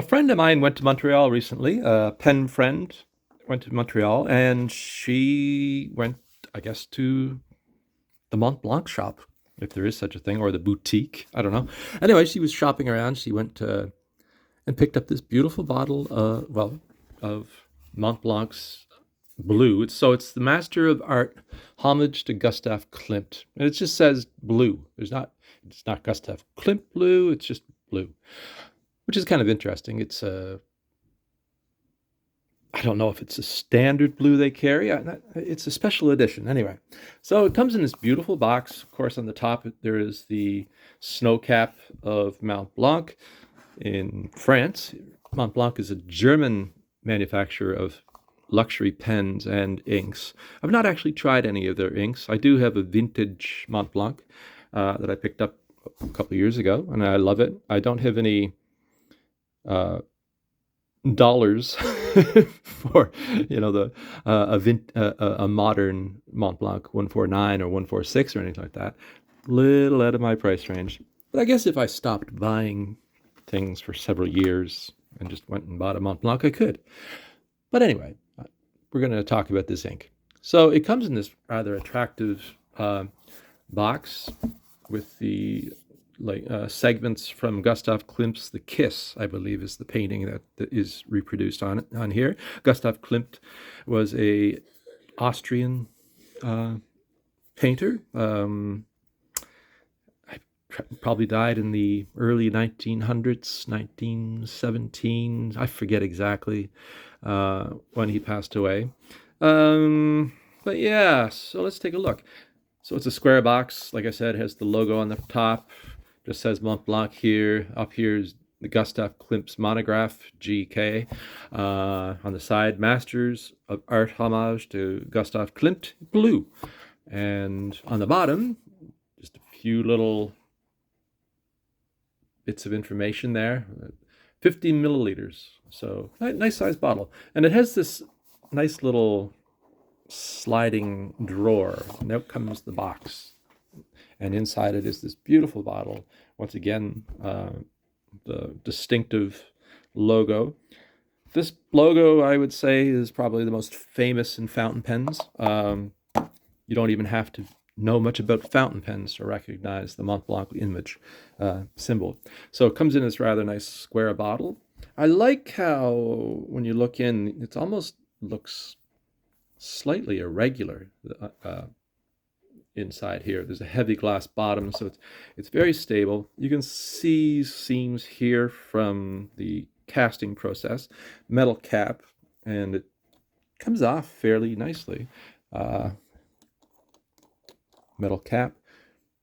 A friend of mine went to Montreal recently. A pen friend went to Montreal, and she went, I guess, to the Montblanc shop, if there is such a thing, or the boutique. I don't know. Anyway, she was shopping around. She went and picked up this beautiful bottle, of Montblanc's blue. It's the Master of Art Homage to Gustave Klimt, and it just says blue. It's not Gustave Klimt blue. It's just blue, which is kind of interesting. I don't know if it's a standard blue they carry. It's a special edition anyway. So it comes in this beautiful box. Of course, on the top there is the snow cap of Mont Blanc in France. Mont Blanc is a German manufacturer of luxury pens and inks. I've not actually tried any of their inks. I do have a vintage Mont Blanc that I picked up a couple of years ago, and I love it. I don't have any uh, dollars for the a modern Mont Blanc 149 or 146 or anything like that. Little out of my price range. But I guess if I stopped buying things for several years and just went and bought a Mont Blanc, I could. But anyway, we're going to talk about this ink. So it comes in this rather attractive box with the segments from Gustav Klimt's The Kiss, I believe, is the painting that is reproduced on here. Gustav Klimt was a Austrian painter. Probably died in the early 1900s, 1917. I forget exactly when he passed away. But yeah, so let's take a look. So it's a square box. Like I said, it has the logo on the top. Just says Mont Blanc here. Up here is the Gustave Klimt's monograph, GK. On the side, Masters of Art Homage to Gustave Klimt, blue. And on the bottom, just a few little bits of information there. 50 milliliters. So nice size bottle. And it has this nice little sliding drawer. And out comes the box. And inside it is this beautiful bottle. Once again, the distinctive logo. This logo, I would say, is probably the most famous in fountain pens. You don't even have to know much about fountain pens to recognize the Mont Blanc image symbol. So it comes in this rather nice square bottle. I like how, when you look in, it almost looks slightly irregular. Inside here, there's a heavy glass bottom, so it's very stable. You can see seams here from the casting process. Metal cap, and it comes off fairly nicely. Metal cap,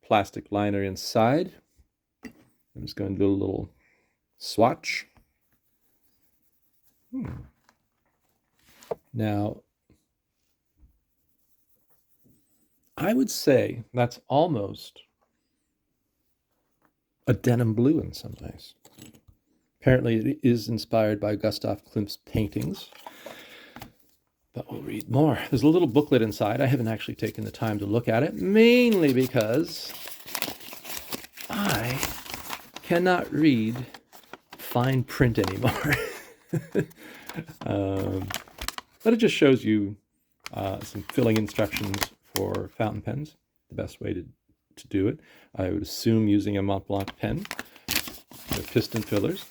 plastic liner inside. I'm just going to do a little swatch. Now, I would say that's almost a denim blue in some ways. Apparently it is inspired by Gustav Klimt's paintings, but we'll read more. There's a little booklet inside. I haven't actually taken the time to look at it, mainly because I cannot read fine print anymore. But it just shows you some filling instructions for fountain pens, the best way to do it. I would assume using a Mont Blanc pen. The piston fillers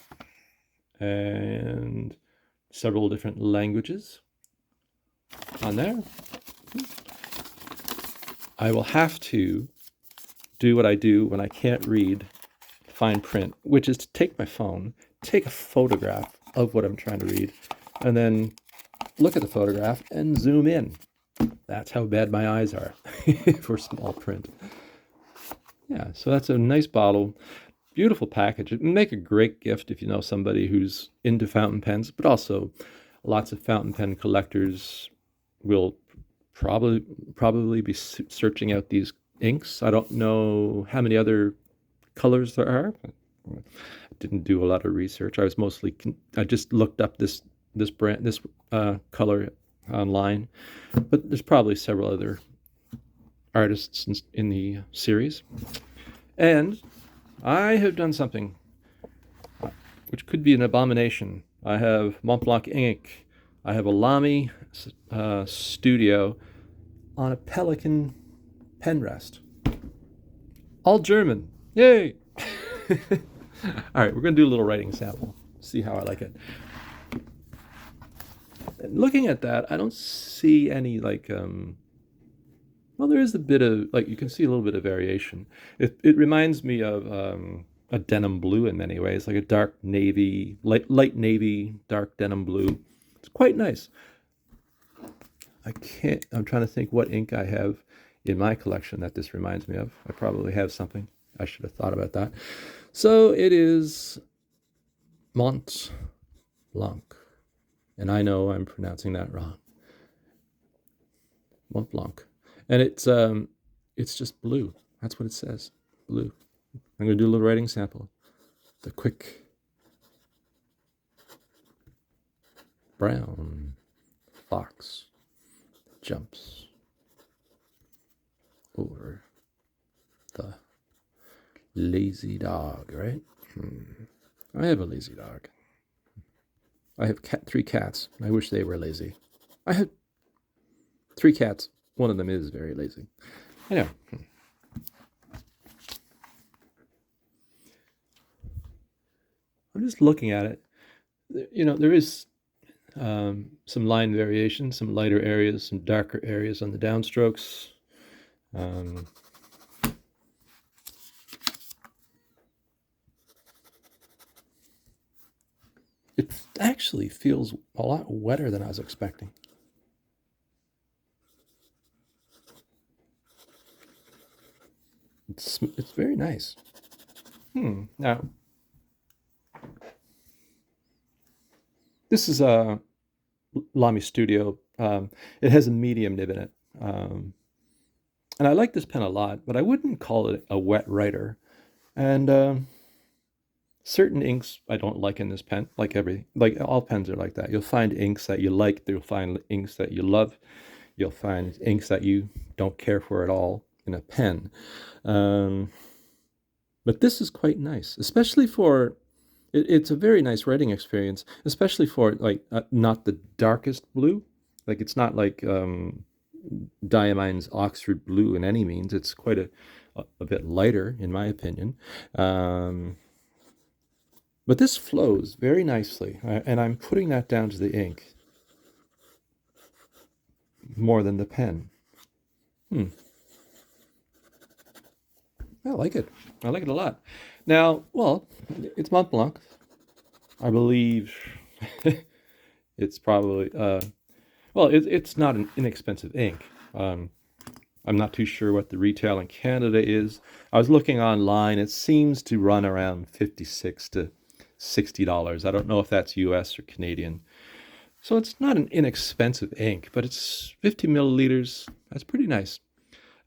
and several different languages on there. I will have to do what I do when I can't read fine print, which is to take my phone, take a photograph of what I'm trying to read, and then look at the photograph and zoom in. That's how bad my eyes are for small print. Yeah, so that's a nice bottle. Beautiful package. It would make a great gift if you know somebody who's into fountain pens, but also lots of fountain pen collectors will probably be searching out these inks. I don't know how many other colors there are. I didn't do a lot of research. I just looked up this color online, but there's probably several other artists in the series. And I have done something which could be an abomination. I have Montblanc ink. I have a Lamy Studio on a Pelican pen rest. All German. Yay! All right, we're going to do a little writing sample. See how I like it. And looking at that, I don't see any like well, there is a bit of like you can see a little bit of variation. It reminds me of a denim blue in many ways, like a dark navy, light navy, dark denim blue. It's quite nice. I'm trying to think what ink I have in my collection that this reminds me of. I probably have something. I should have thought about that. So it is Mont Blanc. And I know I'm pronouncing that wrong. Mont Blanc. And it's just blue. That's what it says. Blue. I'm going to do a little writing sample. The quick brown fox jumps over the lazy dog, right? I have a lazy dog. I have 3 cats. I wish they were lazy. I have 3 cats. One of them is very lazy. I know. I'm just looking at it. You know, there is some line variation, some lighter areas, some darker areas on the downstrokes. It actually feels a lot wetter than I was expecting. It's very nice. Now, this is a Lamy Studio. It has a medium nib in it. And I like this pen a lot, but I wouldn't call it a wet writer. And certain inks I don't like in this pen, like all pens are like that. You'll find inks that you like, you'll find inks that you love, you'll find inks that you don't care for at all in a pen. But this is quite nice, especially for, it's a very nice writing experience, especially for like not the darkest blue. Like it's not like Diamine's Oxford blue in any means. It's quite a bit lighter in my opinion. But this flows very nicely, and I'm putting that down to the ink more than the pen. I like it. I like it a lot. Now, well, it's Montblanc. I believe it's probably, well, it's not an inexpensive ink. I'm not too sure what the retail in Canada is. I was looking online. It seems to run around $56 to $60. I don't know if that's US or Canadian. So it's not an inexpensive ink, but it's 50 milliliters. That's pretty nice.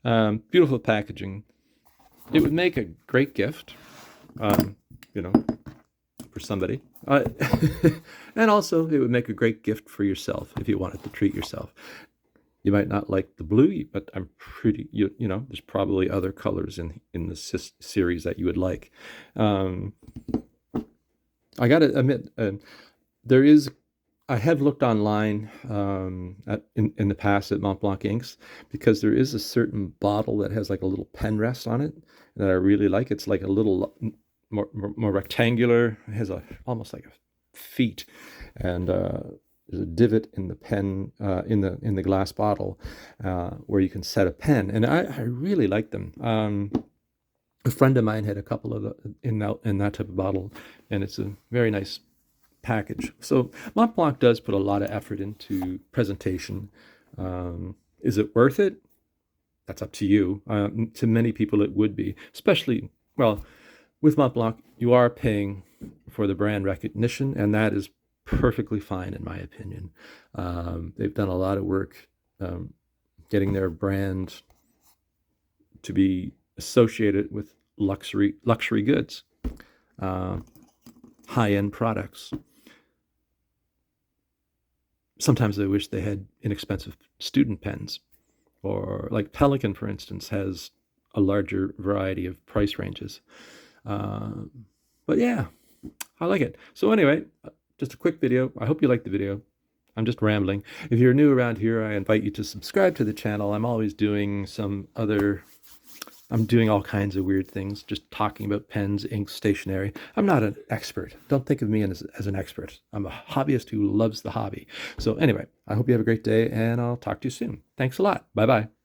Beautiful packaging. It would make a great gift, you know, for somebody. And also, it would make a great gift for yourself if you wanted to treat yourself. You might not like the blue, but I'm pretty, you know, there's probably other colors in the series that you would like. I got to admit, I have looked online in the past at Montblanc inks because there is a certain bottle that has like a little pen rest on it that I really like. It's like a little more rectangular. It has almost like a feet, and there's a divot in the pen in the glass bottle where you can set a pen, and I really like them. A friend of mine had a couple of in that type of bottle, and it's a very nice package. So Montblanc does put a lot of effort into presentation. Is it worth it? That's up to you. To many people it would be, especially, well, with Montblanc, you are paying for the brand recognition, and that is perfectly fine in my opinion. They've done a lot of work getting their brand to be associated with luxury goods, high-end products. Sometimes I wish they had inexpensive student pens, or like Pelican, for instance, has a larger variety of price ranges. But yeah, I like it. So anyway, just a quick video. I hope you liked the video. I'm just rambling. If you're new around here, I invite you to subscribe to the channel. I'm always doing I'm doing all kinds of weird things, just talking about pens, ink, stationery. I'm not an expert. Don't think of me as an expert. I'm a hobbyist who loves the hobby. So anyway, I hope you have a great day, and I'll talk to you soon. Thanks a lot. Bye-bye.